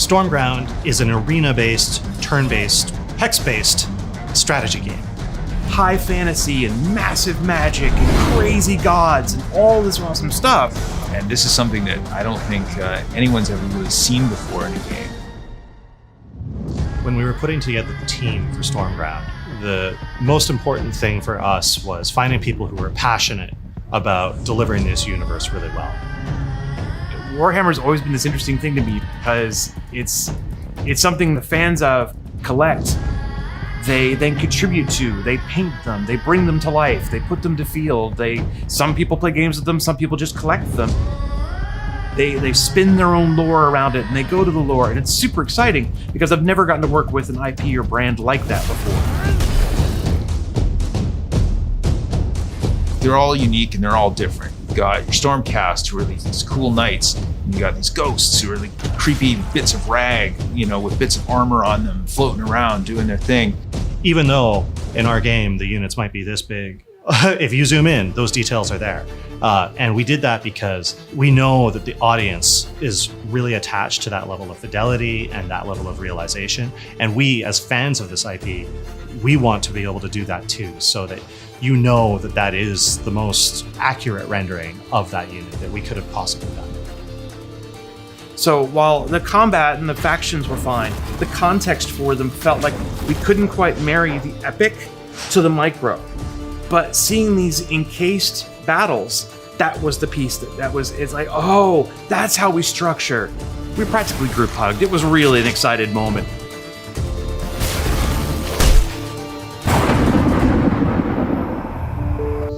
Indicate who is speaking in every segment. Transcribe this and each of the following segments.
Speaker 1: Stormground is an arena-based, turn-based, hex-based strategy game.
Speaker 2: High fantasy and massive magic and crazy gods and all this awesome stuff.
Speaker 3: And this is something that I don't think anyone's ever really seen before in a game.
Speaker 1: When we were putting together the team for Stormground, the most important thing for us was finding people who were passionate about delivering this universe really well.
Speaker 2: Warhammer's always been this interesting thing to me because it's something the fans of collect. They then contribute to, they paint them, they bring them to life, they put them to field. Some people play games with them, some people just collect them. They spin their own lore around it and they go to the lore, and it's super exciting because I've never gotten to work with an IP or brand like that before.
Speaker 3: They're all unique and they're all different. You've got your Stormcast, who are these cool knights, and you got these ghosts who are like creepy bits of rag, with bits of armor on them, floating around, doing their thing.
Speaker 1: Even though in our game the units might be this big, if you zoom in, those details are there. And we did that because we know that the audience is really attached to that level of fidelity and that level of realization. And we, as fans of this IP, we want to be able to do that too, so that you know that that is the most accurate rendering of that unit that we could have possibly done.
Speaker 2: So while the combat and the factions were fine, the context for them felt like we couldn't quite marry the epic to the micro. But seeing these encased battles, that was the piece it's like, oh, that's how we structure. We practically group hugged. It was really an excited moment.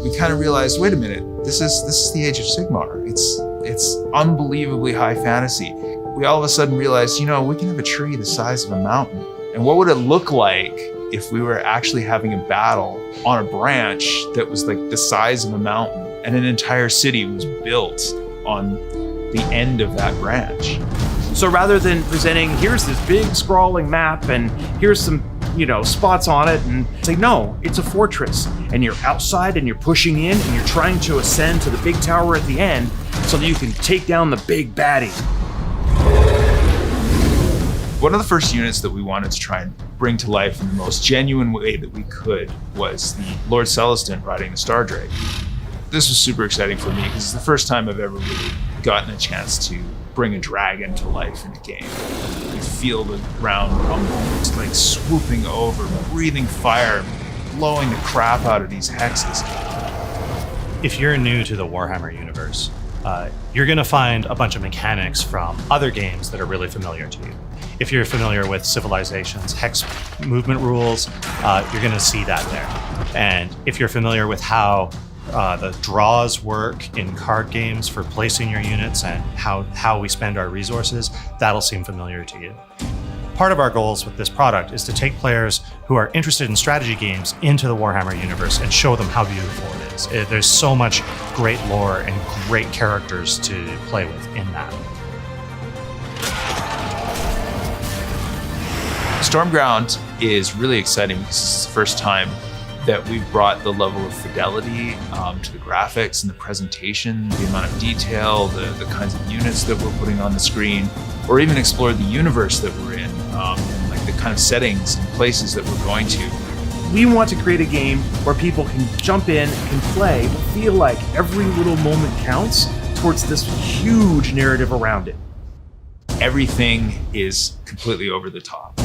Speaker 3: We kind of realized, wait a minute, this is the Age of Sigmar. It's unbelievably high fantasy. We all of a sudden realized, we can have a tree the size of a mountain. And what would it look like if we were actually having a battle on a branch that was like the size of a mountain, and an entire city was built on the end of that branch?
Speaker 2: So rather than presenting, here's this big scrawling map and here's some spots on it, and say, no, it's a fortress, and you're outside and you're pushing in and you're trying to ascend to the big tower at the end so that you can take down the big baddie.
Speaker 3: One of the first units that we wanted to try and bring to life in the most genuine way that we could was the Lord Celestin riding the Star Drake. This was super exciting for me because it's the first time I've ever really gotten a chance to bring a dragon to life in a game. You feel the ground rumble. It's like swooping over, breathing fire, blowing the crap out of these hexes.
Speaker 1: If you're new to the Warhammer universe, you're going to find a bunch of mechanics from other games that are really familiar to you. If you're familiar with Civilization's hex movement rules, you're going to see that there. And if you're familiar with how the draws work in card games for placing your units and how we spend our resources, that'll seem familiar to you. Part of our goals with this product is to take players who are interested in strategy games into the Warhammer universe and show them how beautiful it is. There's so much great lore and great characters to play with in that.
Speaker 3: Stormground is really exciting because it's the first time that we've brought the level of fidelity to the graphics and the presentation, the amount of detail, the kinds of units that we're putting on the screen, or even explored the universe that we're in, and like the kind of settings and places that we're going to.
Speaker 2: We want to create a game where people can jump in, can play, but feel like every little moment counts towards this huge narrative around it.
Speaker 3: Everything is completely over the top.